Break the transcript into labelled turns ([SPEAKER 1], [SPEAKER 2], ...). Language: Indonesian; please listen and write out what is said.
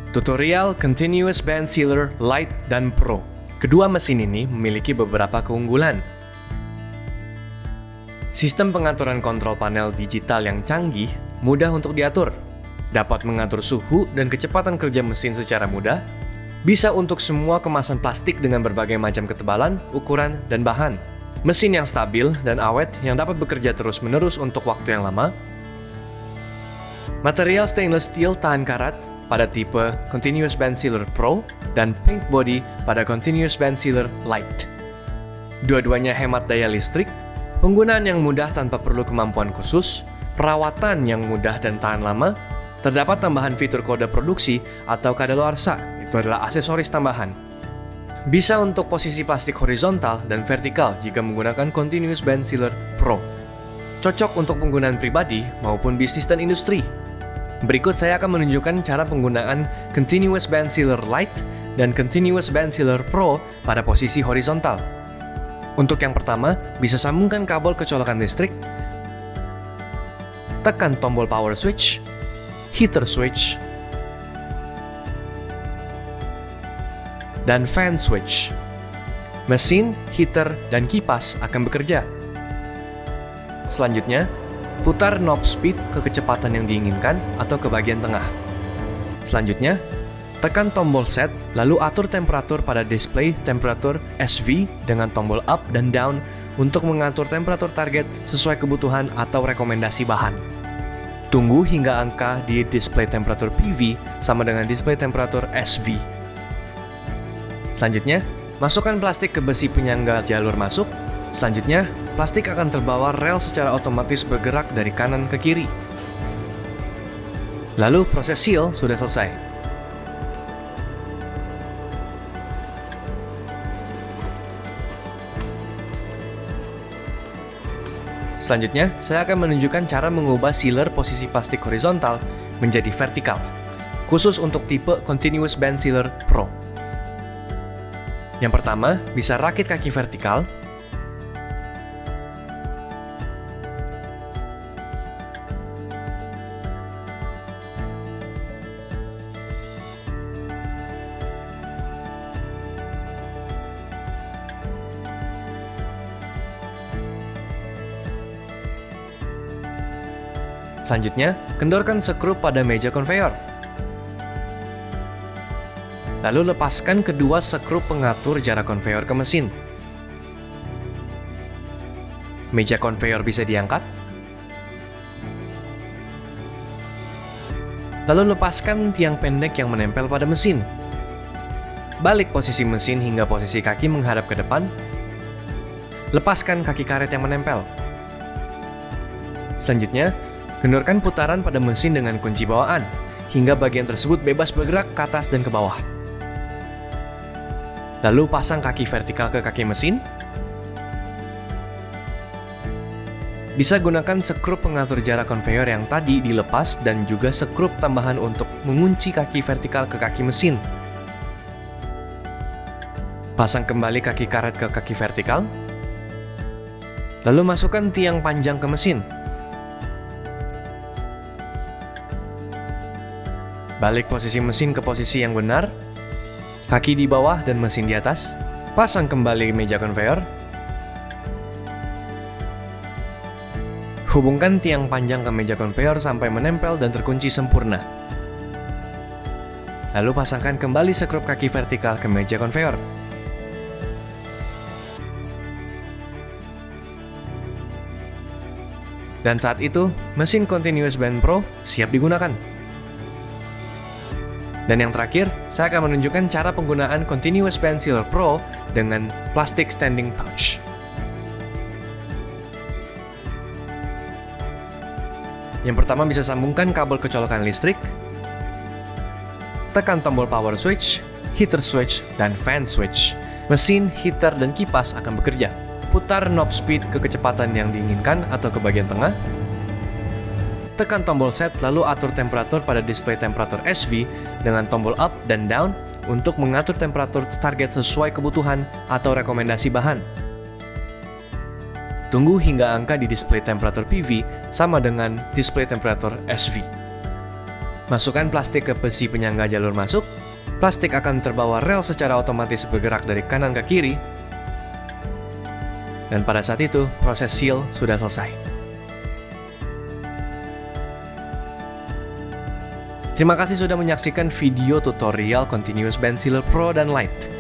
[SPEAKER 1] Tutorial Continuous Band Sealer Lite dan Pro. Kedua mesin ini memiliki beberapa keunggulan. Sistem pengaturan kontrol panel digital yang canggih, mudah untuk diatur, dapat mengatur suhu dan kecepatan kerja mesin secara mudah, bisa untuk semua kemasan plastik dengan berbagai macam ketebalan, ukuran, dan bahan. Mesin yang stabil dan awet yang dapat bekerja terus-menerus untuk waktu yang lama. Material stainless steel tahan karat pada tipe Continuous Band Sealer Pro dan Paint Body pada Continuous Band Sealer Lite. Dua-duanya hemat daya listrik, penggunaan yang mudah tanpa perlu kemampuan khusus, perawatan yang mudah dan tahan lama, terdapat tambahan fitur kode produksi atau kadaluarsa, itu adalah aksesoris tambahan. Bisa untuk posisi plastik horizontal dan vertikal jika menggunakan Continuous Band Sealer Pro. Cocok untuk penggunaan pribadi maupun bisnis dan industri. Berikut saya akan menunjukkan cara penggunaan Continuous Band Sealer Lite dan Continuous Band Sealer Pro pada posisi horizontal. Untuk yang pertama, bisa sambungkan kabel ke colokan listrik, tekan tombol power switch, heater switch, dan fan switch. Mesin, heater, dan kipas akan bekerja. Selanjutnya, putar knob speed ke kecepatan yang diinginkan atau ke bagian tengah. Selanjutnya, tekan tombol set, lalu atur temperatur pada display temperatur SV dengan tombol up dan down untuk mengatur temperatur target sesuai kebutuhan atau rekomendasi bahan. Tunggu hingga angka di display temperatur PV sama dengan display temperatur SV. Selanjutnya, masukkan plastik ke besi penyangga jalur masuk. Selanjutnya, plastik akan terbawa rel secara otomatis bergerak dari kanan ke kiri. Lalu proses seal sudah selesai. Selanjutnya, saya akan menunjukkan cara mengubah sealer posisi plastik horizontal menjadi vertikal, khusus untuk tipe Continuous Band Sealer Pro. Yang pertama, bisa rakit kaki vertikal. Selanjutnya, kendorkan skrup pada meja konveyor. Lalu lepaskan kedua skrup pengatur jarak konveyor ke mesin. Meja konveyor bisa diangkat. Lalu lepaskan tiang pendek yang menempel pada mesin. Balik posisi mesin hingga posisi kaki menghadap ke depan. Lepaskan kaki karet yang menempel. Selanjutnya, kendorkan putaran pada mesin dengan kunci bawaan, hingga bagian tersebut bebas bergerak ke atas dan ke bawah. Lalu pasang kaki vertikal ke kaki mesin. Bisa gunakan skrup pengatur jarak konveyor yang tadi dilepas dan juga skrup tambahan untuk mengunci kaki vertikal ke kaki mesin. Pasang kembali kaki karet ke kaki vertikal. Lalu masukkan tiang panjang ke mesin. Balik posisi mesin ke posisi yang benar, kaki di bawah dan mesin di atas. Pasang kembali meja konveyor. Hubungkan tiang panjang ke meja konveyor sampai menempel dan terkunci sempurna. Lalu pasangkan kembali skrup kaki vertikal ke meja konveyor. Dan saat itu, mesin Continuous Band Pro siap digunakan. Dan yang terakhir, saya akan menunjukkan cara penggunaan Continuous Band Sealer Pro dengan plastic standing pouch. Yang pertama, bisa sambungkan kabel ke colokan listrik, tekan tombol power switch, heater switch, dan fan switch. Mesin, heater, dan kipas akan bekerja. Putar knob speed ke kecepatan yang diinginkan atau ke bagian tengah. Tekan tombol set lalu atur temperatur pada display temperatur SV dengan tombol up dan down untuk mengatur temperatur target sesuai kebutuhan atau rekomendasi bahan. Tunggu hingga angka di display temperatur PV sama dengan display temperatur SV. Masukkan plastik ke besi penyangga jalur masuk, plastik akan terbawa rel secara otomatis bergerak dari kanan ke kiri, dan pada saat itu proses seal sudah selesai. Terima kasih sudah menyaksikan video tutorial Continuous Band Sealer Pro dan Lite.